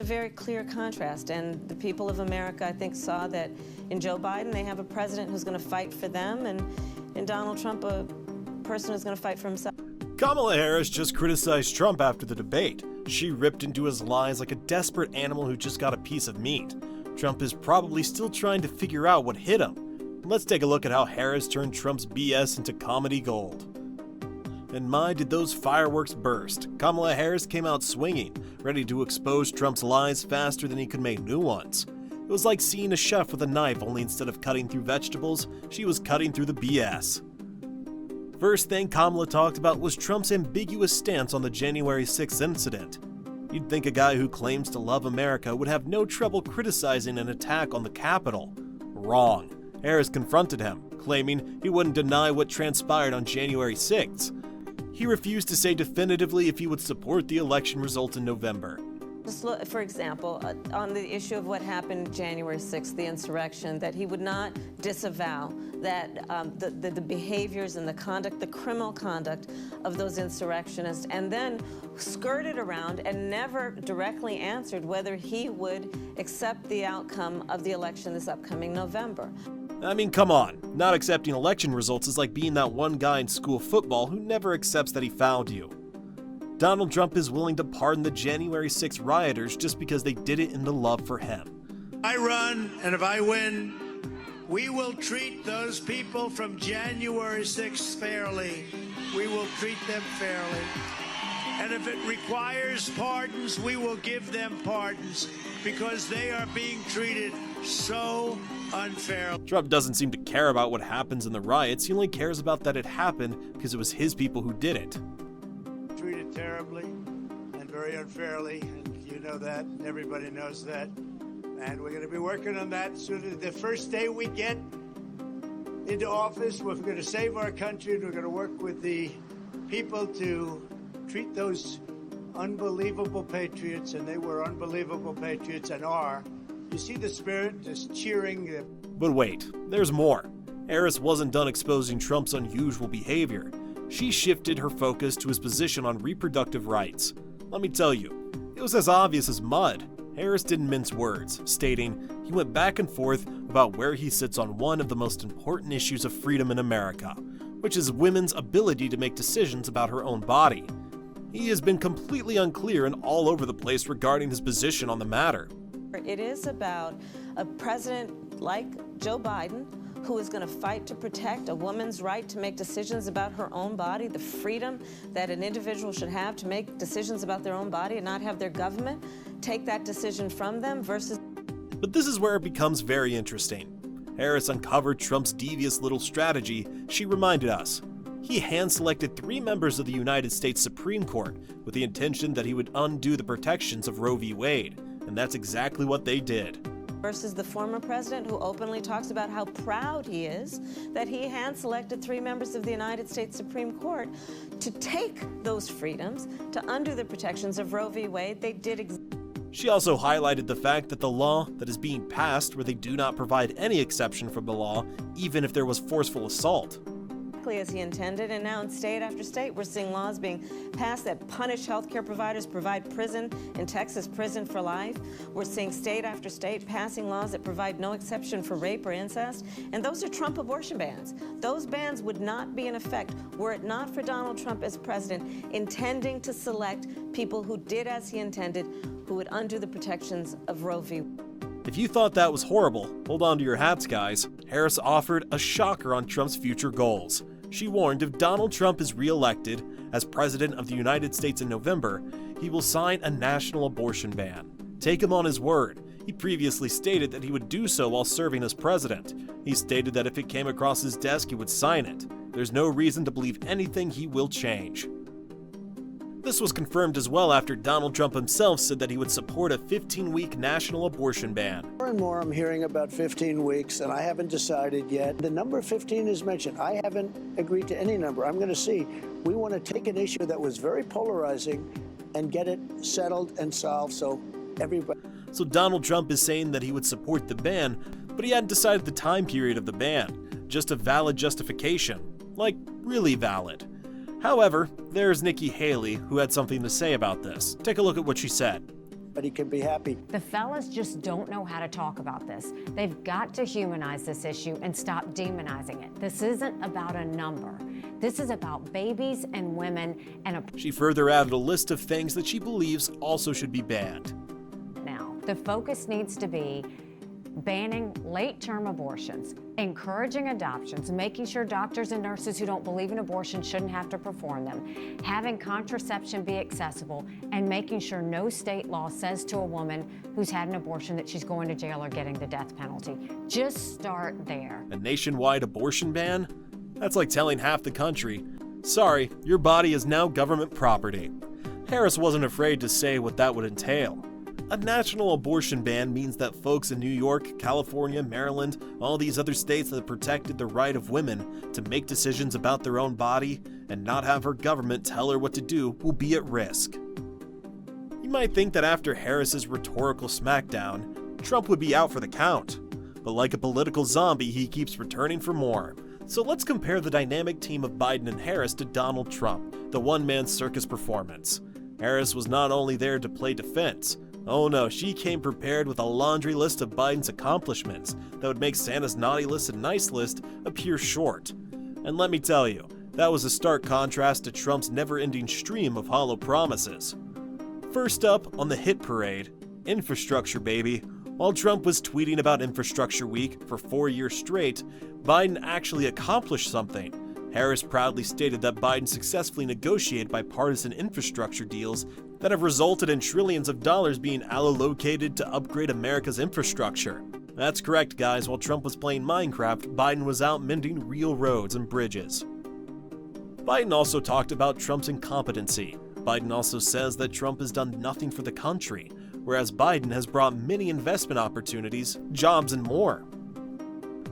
very clear contrast, and the people of America, I think, saw that in Joe Biden they have a president who's going to fight for them, and in Donald Trump a person who's going to fight for himself. Kamala Harris just criticized Trump after the debate. She ripped into his lies like a desperate animal who just got a piece of meat. Trump is probably still trying to figure out what hit him. Let's take a look at how Harris turned Trump's BS into comedy gold. And my, did those fireworks burst. Kamala Harris came out swinging, ready to expose Trump's lies faster than he could make new ones. It was like seeing a chef with a knife, only instead of cutting through vegetables, she was cutting through the BS. First thing Kamala talked about was Trump's ambiguous stance on the January 6th incident. You'd think a guy who claims to love America would have no trouble criticizing an attack on the Capitol. Wrong. Harris confronted him, claiming he wouldn't deny what transpired on January 6th. He refused to say definitively if he would support the election result in November. Just look, for example, on the issue of what happened January 6th, the insurrection, that he would not disavow that the behaviors and the conduct, the criminal conduct of those insurrectionists, and then skirted around and never directly answered whether he would accept the outcome of the election this upcoming November. I mean, come on. Not accepting election results is like being that one guy in school football who never accepts that he fouled you. Donald Trump is willing to pardon the January 6th rioters just because they did it in the love for him. I run, and if I win, we will treat those people from January 6th fairly. We will treat them fairly. And if it requires pardons, we will give them pardons because they are being treated so unfairly. Trump doesn't seem to care about what happens in the riots. He only cares about that it happened because it was his people who did it. Treated terribly and very unfairly, and you know that, and everybody knows that. And we're going to be working on that soon as the first day we get into office. We're going to save our country, and we're going to work with the people to treat those unbelievable patriots, and they were unbelievable patriots and are. You see the spirit just cheering. But wait, there's more. Harris wasn't done exposing Trump's unusual behavior. She shifted her focus to his position on reproductive rights. Let me tell you, it was as obvious as mud. Harris didn't mince words, stating he went back and forth about where he sits on one of the most important issues of freedom in America, which is women's ability to make decisions about her own body. He has been completely unclear and all over the place regarding his position on the matter. It is about a president like Joe Biden who is going to fight to protect a woman's right to make decisions about her own body, the freedom that an individual should have to make decisions about their own body and not have their government take that decision from them versus... But this is where it becomes very interesting. Harris uncovered Trump's devious little strategy. She reminded us. He hand-selected 3 members of the United States Supreme Court with the intention that he would undo the protections of Roe v. Wade, and that's exactly what they did. Versus the former president who openly talks about how proud he is that he hand-selected 3 members of the United States Supreme Court to take those freedoms, to undo the protections of Roe v. Wade. They did She also highlighted the fact that the law that is being passed, where they do not provide any exception from the law, even if there was forceful assault. As he intended, and now in state after state we're seeing laws being passed that punish healthcare providers, provide prison, in Texas prison for life. We're seeing state after state passing laws that provide no exception for rape or incest, and those are Trump abortion bans. Those bans would not be in effect were it not for Donald Trump as president intending to select people who did as he intended, who would undo the protections of Roe v. If you thought that was horrible, hold on to your hats, guys. Harris offered a shocker on Trump's future goals. She warned if Donald Trump is re-elected as President of the United States in November, he will sign a national abortion ban. Take him on his word. He previously stated that he would do so while serving as president. He stated that if it came across his desk, he would sign it. There's no reason to believe anything he will change. This was confirmed as well after Donald Trump himself said that he would support a 15-week national abortion ban. More and more I'm hearing about 15 weeks, and I haven't decided yet. The number 15 is mentioned. I haven't agreed to any number. I'm going to see. We want to take an issue that was very polarizing and get it settled and solved so everybody... So Donald Trump is saying that he would support the ban, but he hadn't decided the time period of the ban. Just a valid justification. Like, really valid. However, there's Nikki Haley, who had something to say about this. Take a look at what she said. everybody can be happy. The fellas just don't know how to talk about this. They've got to humanize this issue and stop demonizing it. This isn't about a number. This is about babies and women and a... She further added a list of things that she believes also should be banned. Now, the focus needs to be banning late-term abortions, encouraging adoptions, making sure doctors and nurses who don't believe in abortion shouldn't have to perform them, having contraception be accessible, and making sure no state law says to a woman who's had an abortion that she's going to jail or getting the death penalty. Just start there. A nationwide abortion ban? That's like telling half the country, sorry, your body is now government property. Harris wasn't afraid to say what that would entail. A national abortion ban means that folks in New York, California, Maryland, all these other states that have protected the right of women to make decisions about their own body and not have her government tell her what to do will be at risk. You might think that after Harris's rhetorical smackdown, Trump would be out for the count. But like a political zombie, he keeps returning for more. So let's compare the dynamic team of Biden and Harris to Donald Trump, the one-man circus performance. Harris was not only there to play defense, oh no, she came prepared with a laundry list of Biden's accomplishments that would make Santa's naughty list and nice list appear short. And let me tell you, that was a stark contrast to Trump's never-ending stream of hollow promises. First up on the hit parade, infrastructure baby. While Trump was tweeting about Infrastructure Week for 4 years straight, Biden actually accomplished something. Harris proudly stated that Biden successfully negotiated bipartisan infrastructure deals that have resulted in trillions of dollars being allocated to upgrade America's infrastructure. That's correct, guys. While Trump was playing Minecraft, Biden was out mending real roads and bridges. Biden also talked about Trump's incompetency. Biden also says that Trump has done nothing for the country, whereas Biden has brought many investment opportunities, jobs, and more.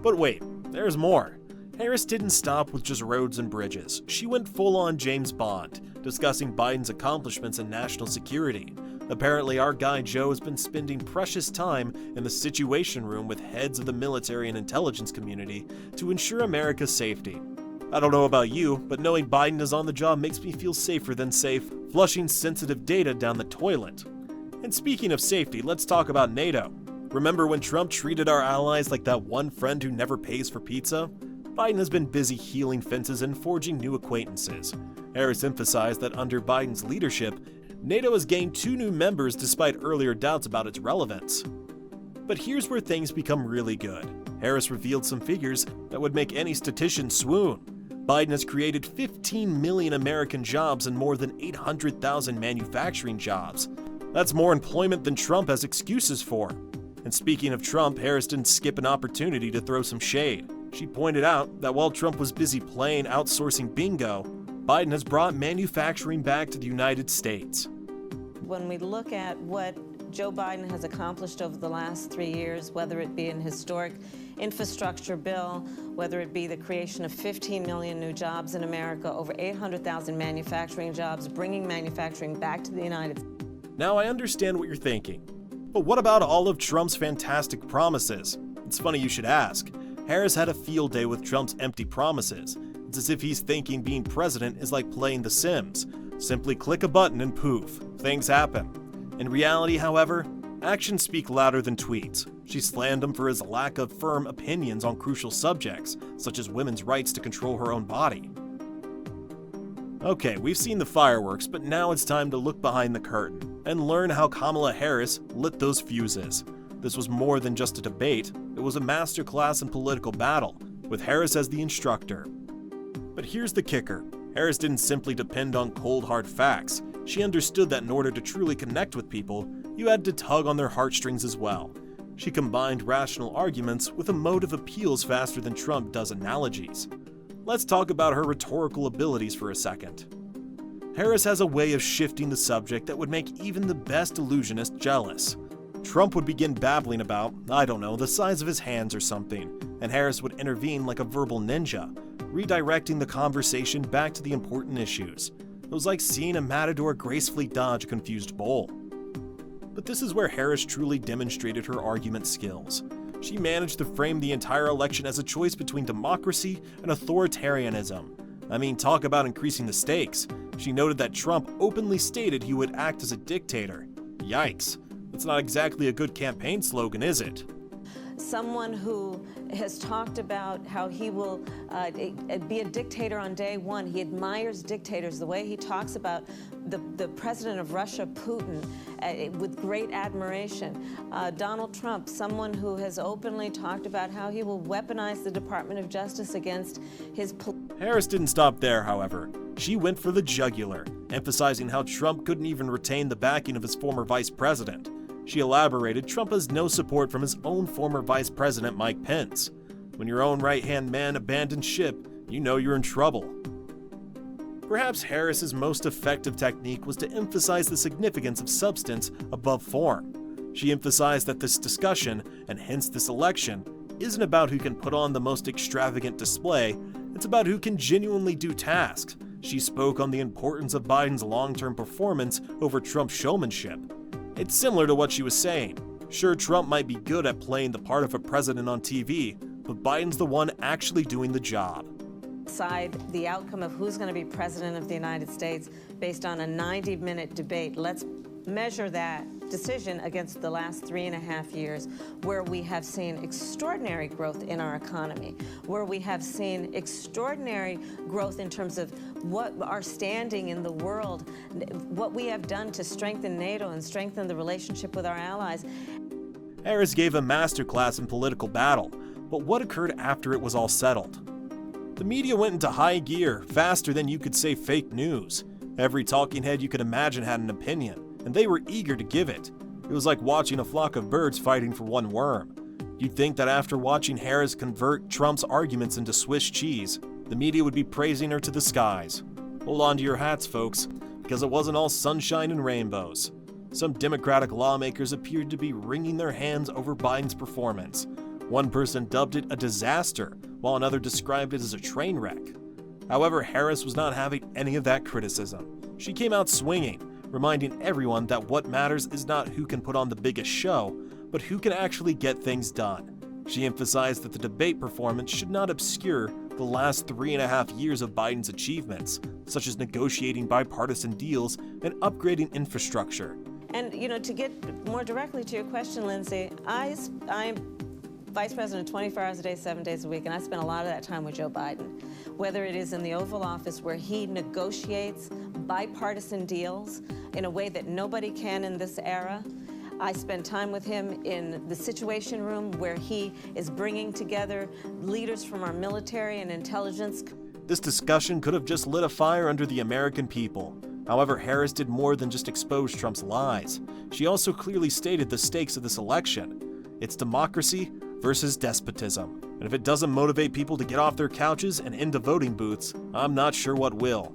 But wait, there's more. Harris didn't stop with just roads and bridges. She went full-on James Bond, discussing Biden's accomplishments in national security. Apparently, our guy Joe has been spending precious time in the Situation Room with heads of the military and intelligence community to ensure America's safety. I don't know about you, but knowing Biden is on the job makes me feel safer than safe, flushing sensitive data down the toilet. And speaking of safety, let's talk about NATO. Remember when Trump treated our allies like that one friend who never pays for pizza? Biden has been busy healing fences and forging new acquaintances. Harris emphasized that under Biden's leadership, NATO has gained 2 new members despite earlier doubts about its relevance. But here's where things become really good. Harris revealed some figures that would make any statistician swoon. Biden has created 15 million American jobs and more than 800,000 manufacturing jobs. That's more employment than Trump has excuses for. And speaking of Trump, Harris didn't skip an opportunity to throw some shade. She pointed out that while Trump was busy playing outsourcing bingo, Biden has brought manufacturing back to the United States. When we look at what Joe Biden has accomplished over the last 3 years, whether it be an historic infrastructure bill, whether it be the creation of 15 million new jobs in America, over 800,000 manufacturing jobs, bringing manufacturing back to the United States. Now I understand what you're thinking, but what about all of Trump's fantastic promises? It's funny you should ask. Harris had a field day with Trump's empty promises. It's as if he's thinking being president is like playing The Sims. Simply click a button and poof, things happen. In reality, however, actions speak louder than tweets. She slammed him for his lack of firm opinions on crucial subjects, such as women's rights to control her own body. Okay, we've seen the fireworks, but now it's time to look behind the curtain and learn how Kamala Harris lit those fuses. This was more than just a debate, it was a masterclass in political battle, with Harris as the instructor. But here's the kicker. Harris didn't simply depend on cold hard facts. She understood that in order to truly connect with people, you had to tug on their heartstrings as well. She combined rational arguments with emotive appeals faster than Trump does analogies. Let's talk about her rhetorical abilities for a second. Harris has a way of shifting the subject that would make even the best illusionist jealous. Trump would begin babbling about, I don't know, the size of his hands or something, and Harris would intervene like a verbal ninja, redirecting the conversation back to the important issues. It was like seeing a matador gracefully dodge a confused bull. But this is where Harris truly demonstrated her argument skills. She managed to frame the entire election as a choice between democracy and authoritarianism. I mean, talk about increasing the stakes. She noted that Trump openly stated he would act as a dictator. Yikes. That's not exactly a good campaign slogan, is it? Someone who has talked about how he will be a dictator on day one. He admires dictators, the way he talks about the president of Russia, Putin, with great admiration. Donald Trump, someone who has openly talked about how he will weaponize the Department of Justice against his... Harris didn't stop there, however. She went for the jugular, emphasizing how Trump couldn't even retain the backing of his former vice president. She elaborated Trump has no support from his own former Vice President Mike Pence. When your own right-hand man abandons ship, you know you're in trouble. Perhaps Harris's most effective technique was to emphasize the significance of substance above form. She emphasized that this discussion, and hence this election, isn't about who can put on the most extravagant display, it's about who can genuinely do tasks. She spoke on the importance of Biden's long-term performance over Trump's showmanship. It's similar to what she was saying. Sure, Trump might be good at playing the part of a president on TV, but Biden's the one actually doing the job. Decide the outcome of who's going to be president of the United States based on a 90-minute debate. Let's measure that decision against the last 3.5 years, where we have seen extraordinary growth in our economy, where we have seen extraordinary growth in terms of what our standing in the world, what we have done to strengthen NATO and strengthen the relationship with our allies. Harris gave a masterclass in political battle, but what occurred after it was all settled? The media went into high gear faster than you could say fake news. Every talking head you could imagine had an opinion, and they were eager to give it. It was like watching a flock of birds fighting for one worm. You'd think that after watching Harris convert Trump's arguments into Swiss cheese, the media would be praising her to the skies. Hold on to your hats, folks, because it wasn't all sunshine and rainbows. Some Democratic lawmakers appeared to be wringing their hands over Biden's performance. One person dubbed it a disaster, while another described it as a train wreck. However, Harris was not having any of that criticism. She came out swinging, reminding everyone that what matters is not who can put on the biggest show, but who can actually get things done. She emphasized that the debate performance should not obscure the last 3.5 years of Biden's achievements, such as negotiating bipartisan deals and upgrading infrastructure. And, to get more directly to your question, Lindsay, I'm Vice President 24 hours a day, 7 days a week, and I spent a lot of that time with Joe Biden. Whether it is in the Oval Office where he negotiates bipartisan deals in a way that nobody can in this era. I spend time with him in the Situation Room where he is bringing together leaders from our military and intelligence. This discussion could have just lit a fire under the American people. However, Harris did more than just expose Trump's lies. She also clearly stated the stakes of this election. It's democracy versus despotism. And if it doesn't motivate people to get off their couches and into voting booths, I'm not sure what will.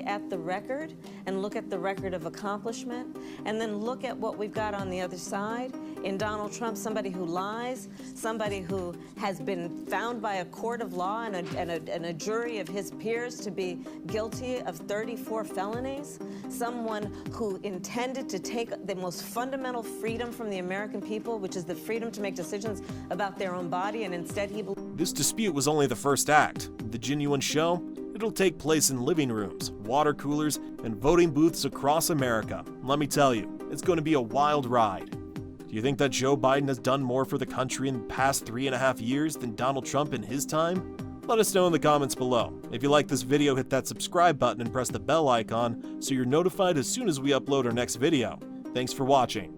At the record and look at the record of accomplishment, and then look at what we've got on the other side in Donald Trump, somebody who lies, somebody who has been found by a court of law and a jury of his peers to be guilty of 34 felonies, someone who intended to take the most fundamental freedom from the American people, which is the freedom to make decisions about their own body, and instead he... This dispute was only the first act. The genuine show? It'll take place in living rooms, water coolers, and voting booths across America. Let me tell you, it's going to be a wild ride. Do you think that Joe Biden has done more for the country in the past 3.5 years than Donald Trump in his time? Let us know in the comments below. If you like this video, hit that subscribe button and press the bell icon so you're notified as soon as we upload our next video. Thanks for watching.